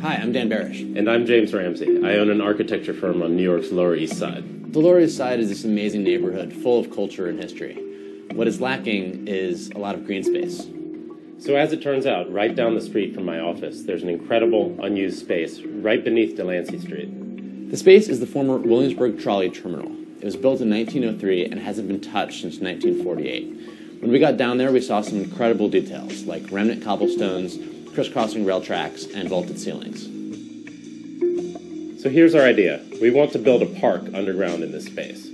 Hi, I'm Dan Barish. And I'm James Ramsey. I own an architecture firm on New York's Lower East Side. The Lower East Side is this amazing neighborhood full of culture and history. What is lacking is a lot of green space. So as it turns out, right down the street from my office, there's an incredible unused space right beneath Delancey Street. The space is the former Williamsburg Trolley Terminal. It was built in 1903 and hasn't been touched since 1948. When we got down there, we saw some incredible details, like remnant cobblestones, crisscrossing rail tracks, and vaulted ceilings. So here's our idea. We want to build a park underground in this space.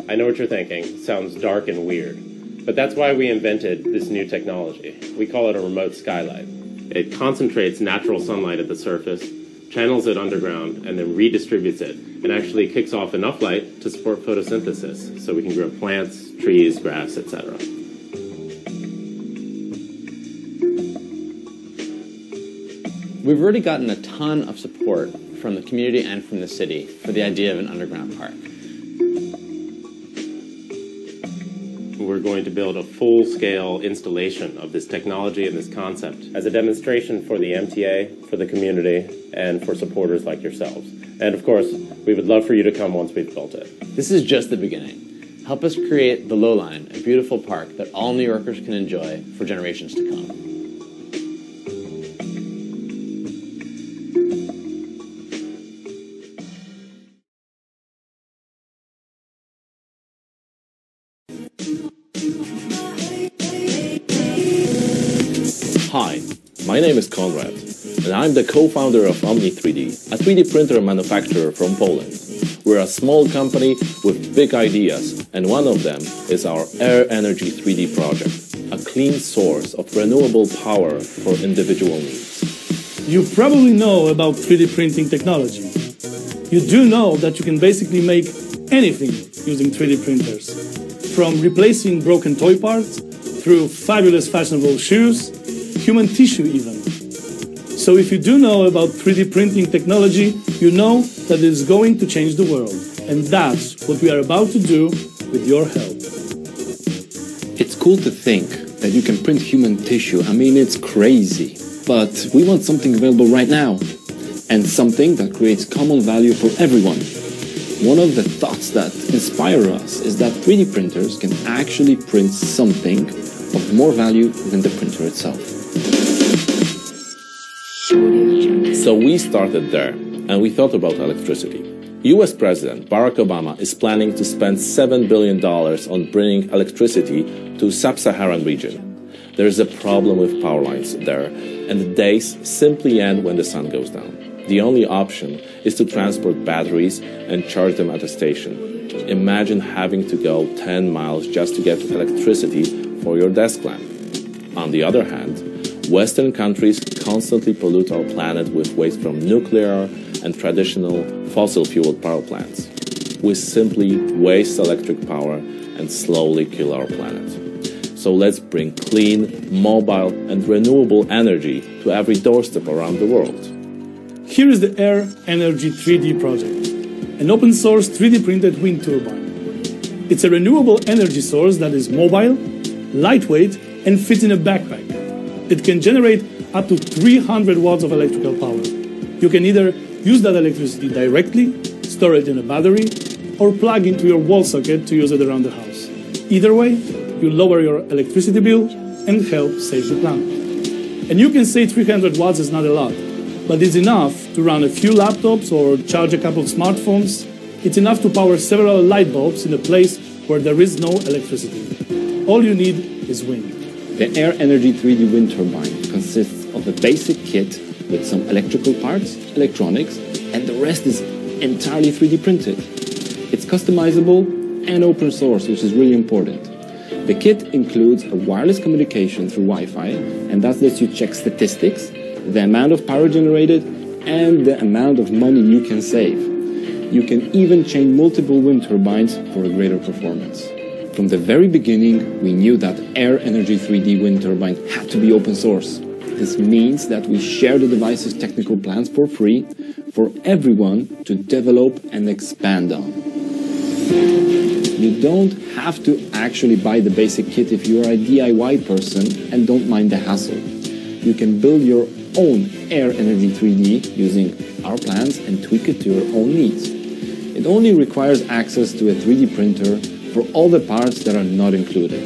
I know what you're thinking. Sounds dark and weird. But that's why we invented this new technology. We call it a remote skylight. It concentrates natural sunlight at the surface, channels it underground, and then redistributes it, and actually kicks off enough light to support photosynthesis, so we can grow plants, trees, grass, etc. We've already gotten a ton of support from the community and from the city for the idea of an underground park. We're going to build a full-scale installation of this technology and this concept as a demonstration for the MTA, for the community, and for supporters like yourselves. And of course, we would love for you to come once we've built it. This is just the beginning. Help us create the Lowline, a beautiful park that all New Yorkers can enjoy for generations to come. Hi, my name is Konrad, and I'm the co-founder of Omni3D, a 3D printer manufacturer from Poland. We're a small company with big ideas, and one of them is our Air Energy 3D project, a clean source of renewable power for individual needs. You probably know about 3D printing technology. You do know that you can basically make anything using 3D printers, from replacing broken toy parts through fabulous fashionable shoes, human tissue even. So if you do know about 3D printing technology, you know that it is going to change the world. And that's what we are about to do with your help. It's cool to think that you can print human tissue. I mean, it's crazy. But we want something available right now. And something that creates common value for everyone. One of the thoughts that inspire us is that 3D printers can actually print something of more value than the printer itself. So we started there, and we thought about electricity. US President Barack Obama is planning to spend $7 billion on bringing electricity to sub-Saharan region. There is a problem with power lines there, and the days simply end when the sun goes down. The only option is to transport batteries and charge them at a station. Imagine having to go 10 miles just to get electricity for your desk lamp. On the other hand, Western countries constantly pollute our planet with waste from nuclear and traditional fossil-fueled power plants. We simply waste electric power and slowly kill our planet. So let's bring clean, mobile, and renewable energy to every doorstep around the world. Here is the Air Energy 3D project, an open-source 3D printed wind turbine. It's a renewable energy source that is mobile, lightweight, and fits in a backpack. It can generate up to 300 watts of electrical power. You can either use that electricity directly, store it in a battery, or plug into your wall socket to use it around the house. Either way, you lower your electricity bill and help save the planet. And you can say 300 watts is not a lot, but it's enough to run a few laptops or charge a couple of smartphones. It's enough to power several light bulbs in a place where there is no electricity. All you need is wind. The Air Energy 3D wind turbine consists of a basic kit with some electrical parts, electronics, and the rest is entirely 3D printed. It's customizable and open source, which is really important. The kit includes a wireless communication through Wi-Fi, and that lets you check statistics, the amount of power generated, and the amount of money you can save. You can even chain multiple wind turbines for a greater performance. From the very beginning, we knew that Air Energy 3D wind turbine had to be open source. This means that we share the device's technical plans for free for everyone to develop and expand on. You don't have to actually buy the basic kit if you're a DIY person and don't mind the hassle. You can build your own Air Energy 3D using our plans and tweak it to your own needs. It only requires access to a 3D printer for all the parts that are not included.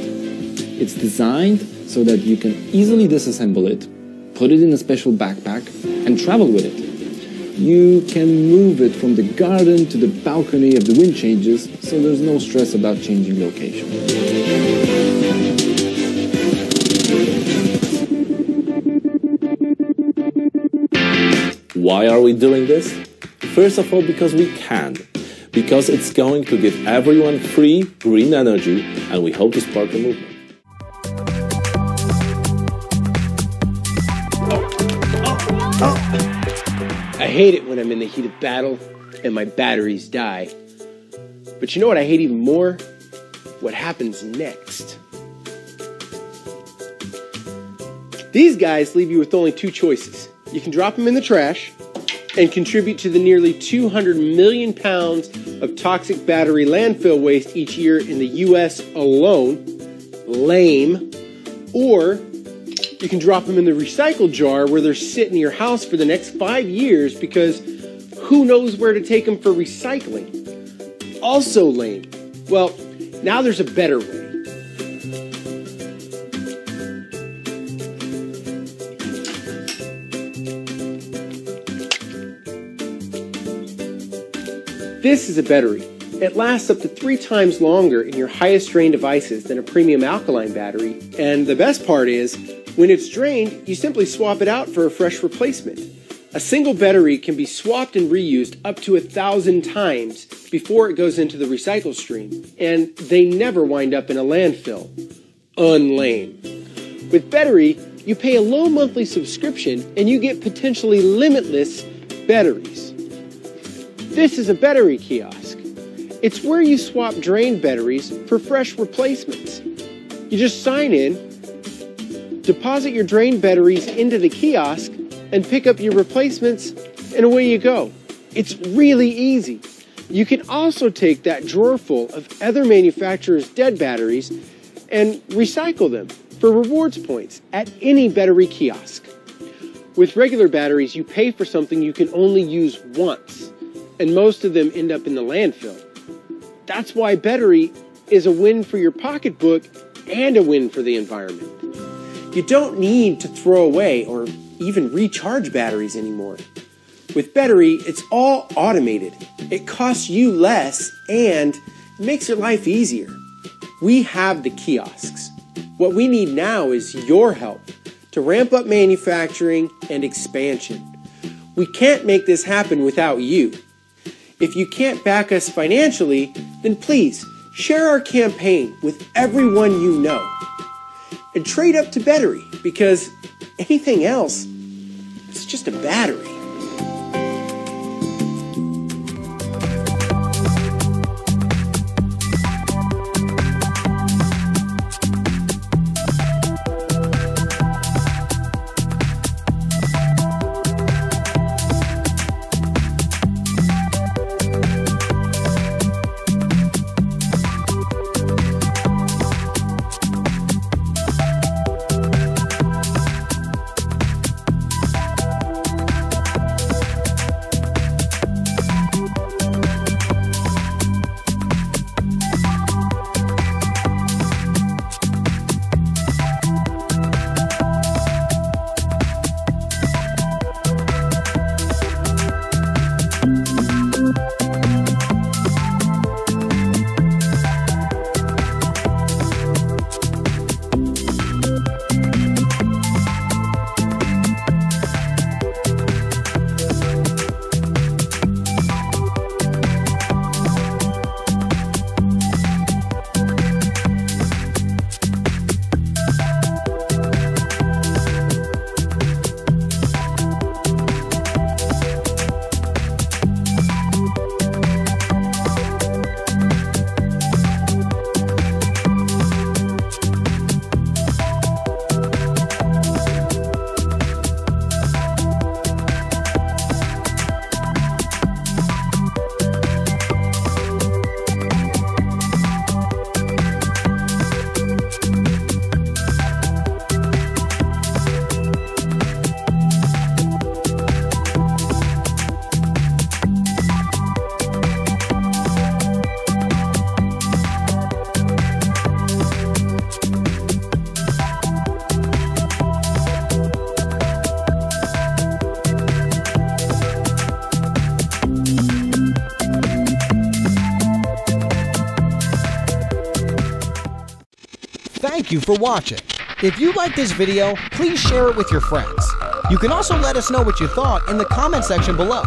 It's designed so that you can easily disassemble it, put it in a special backpack, and travel with it. You can move it from the garden to the balcony if the wind changes, so there's no stress about changing location. Why are we doing this? First of all, because we can. Because it's going to give everyone free green energy, and we hope to spark a movement. I hate it when I'm in the heat of battle and my batteries die. But you know what I hate even more? What happens next. These guys leave you with only two choices. You can drop them in the trash and contribute to the nearly 200 million pounds of toxic battery landfill waste each year in the US alone. Lame. Or you can drop them in the recycle jar where they're sitting in your house for the next 5 years because who knows where to take them for recycling. Also lame. Well, now there's a better way. This is a battery. It lasts up to 3 times longer in your highest drain devices than a premium alkaline battery. And the best part is, when it's drained, you simply swap it out for a fresh replacement. A single battery can be swapped and reused up to 1,000 times before it goes into the recycle stream. And they never wind up in a landfill. Unlame. With battery, you pay a low monthly subscription and you get potentially limitless batteries. This is a battery kiosk. It's where you swap drained batteries for fresh replacements. You just sign in, deposit your drained batteries into the kiosk, and pick up your replacements, and away you go. It's really easy. You can also take that drawer full of other manufacturers' dead batteries and recycle them for rewards points at any battery kiosk. With regular batteries, you pay for something you can only use once, and most of them end up in the landfill. That's why battery is a win for your pocketbook and a win for the environment. You don't need to throw away or even recharge batteries anymore. With battery, it's all automated. It costs you less and makes your life easier. We have the kiosks. What we need now is your help to ramp up manufacturing and expansion. We can't make this happen without you. If you can't back us financially, then please share our campaign with everyone you know. And trade up to battery, because anything else is just a battery. thank you for watching. If you like this video, please share it with your friends. You can also let us know what you thought in the comment section below.